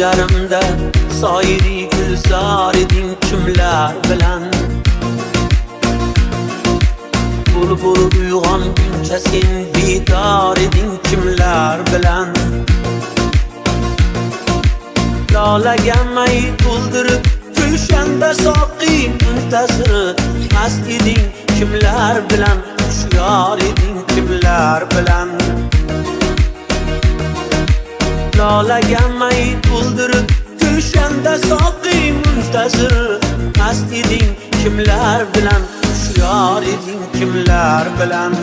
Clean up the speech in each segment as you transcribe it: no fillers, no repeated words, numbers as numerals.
Yarımda soyri gulzor eding kimlar bilan Bulbul uyg'onguncha sen bedor eding kimlar bilan Lolaga may to'ldirib gulshanda soqi muntazir mast eding kimlar bilan Hushyor eding kimlar bilan Lolaga may to'ldirib gulshanda soqi muntazir mast eding kimlar bilan Hushyor eding kimlar bilan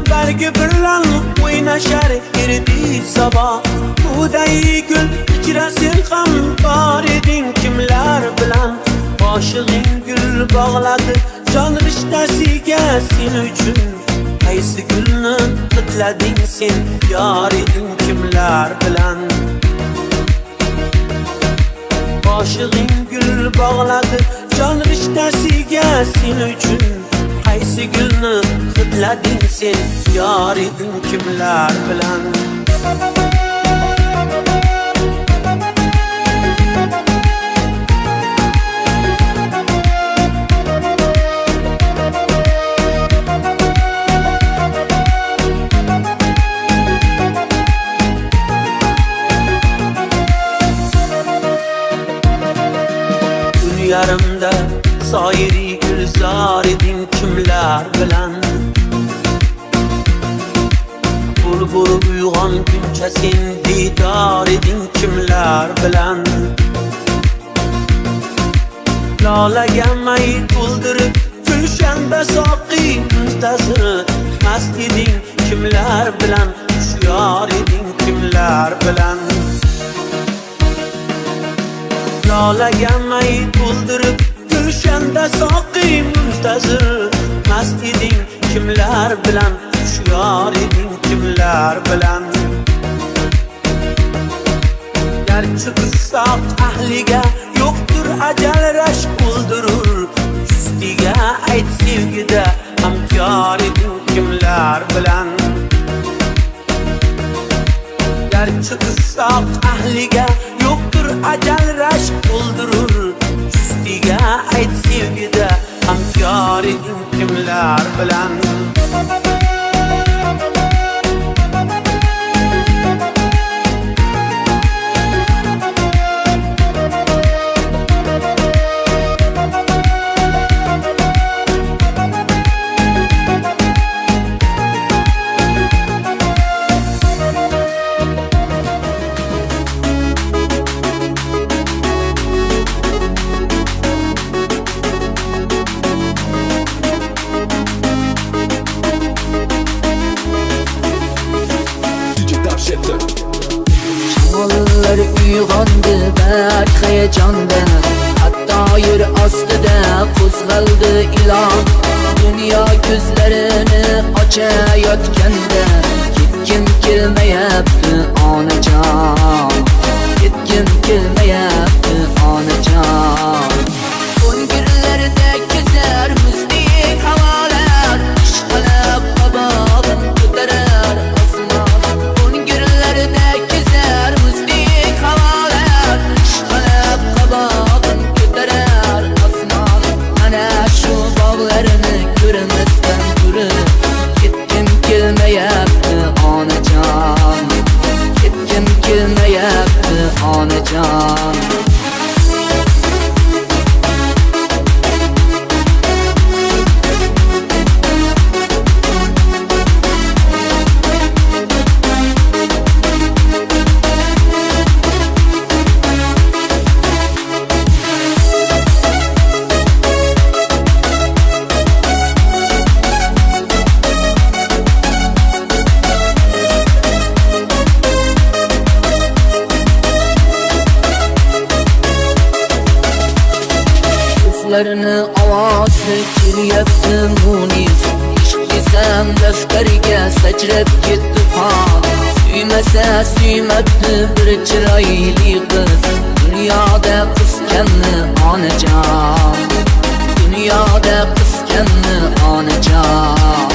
Bargi bilan o'ynashar erdi sabah Buday gul ichra sen ham bor eding kimlar bilan Boshig'ing gul bog'ladi jon rishtasiga sen uchun Qaysi gulni hidlading sen yor eding kimlar bilan Boshig'ing gul bog'ladi jon rishtasiga sen uchun Qaysi gulni hidlading sen yor eding kimlar bilan Yarımda soyri gulzor eding kimlar bilan Bulbul uyg'onguncha sen bedor eding kimlar bilan Lolaga may to'ldirib gulshanda soqi muntazir mast eding kimlar bilan Hushyor eding kimlar bilan Lolaga may to'ldirib gulshanda soqi muntazir mast eding kimlar bilan Hushyor eding kimlar bilan Garchi qissoq ahliga yo'qdir ajal rashk o'ldirur Ustiga ayt sevgida hamkor eding kimlar bilan Garchi qissoq ahliga yo'qdir ajal rashk o'ldirur Ustiga ayt sevgida hamkor eding kimlar bilan Shamollar uyg'ondi bak hayajondan Hatto yer ostida qo'zg'aldi ilon Dunyo ko'zlarini ochayotganda Ketgim kelmayapti onajon Ketgim kelmayapti onajon O'ngirlarda kezar muzdek havolar Ishqalab qabog'im ko'tarar osmon O'ngirlarda kezar muzdek havolar Ishqalab qabog'im ko'tarar osmon Ana shu bog'larni ko'rmasdan turib Ketgim kelmayapti onajon Ketgim kelmayapti onajon Sözlerini ovozi kelyapti munis Ishq desam daftariga sachrab ketdi qon Suymasa suymabdi bir chiroyli qiz Dunyoda qiskanni onajon Dunyoda qiskanni onajon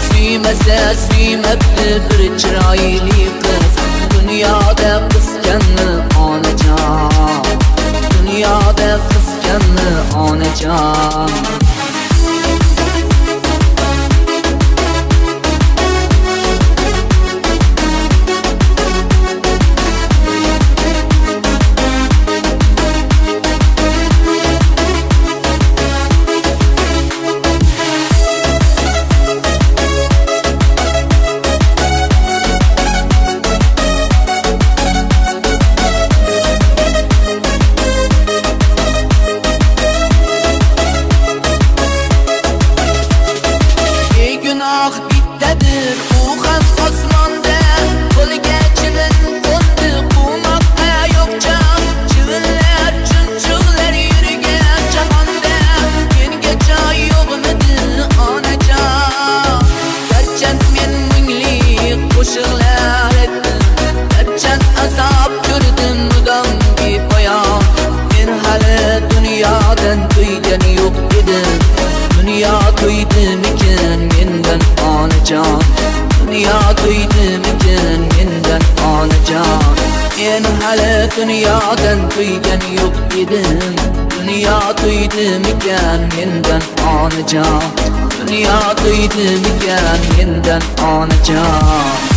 Suymasa suymabdi bir chiroyli qiz Dunyoda qiskanni onajon Dunyoda qiskanni onajon Günah bittedir u ham osmonda Qo'liga chivin qo'ndi quvmoqqa yo'qcha Chivinlar chumchuqlar yurgan jahonda Menga joy yo'qmidi onajon Garchand men mungli qo'shiqlar aytdim Garchand azob ko'rdim mudom bepoyon Men hali dunyodan to'ygan yo'q edim Dünya to'ydimikin mendan onajon Dünya to'ydimikin mendan onajon Men hali dunyodan to'ygan yo'q edim Dünya to'ydimikan mendan onajon Dünya to'ydimikan mendan onajon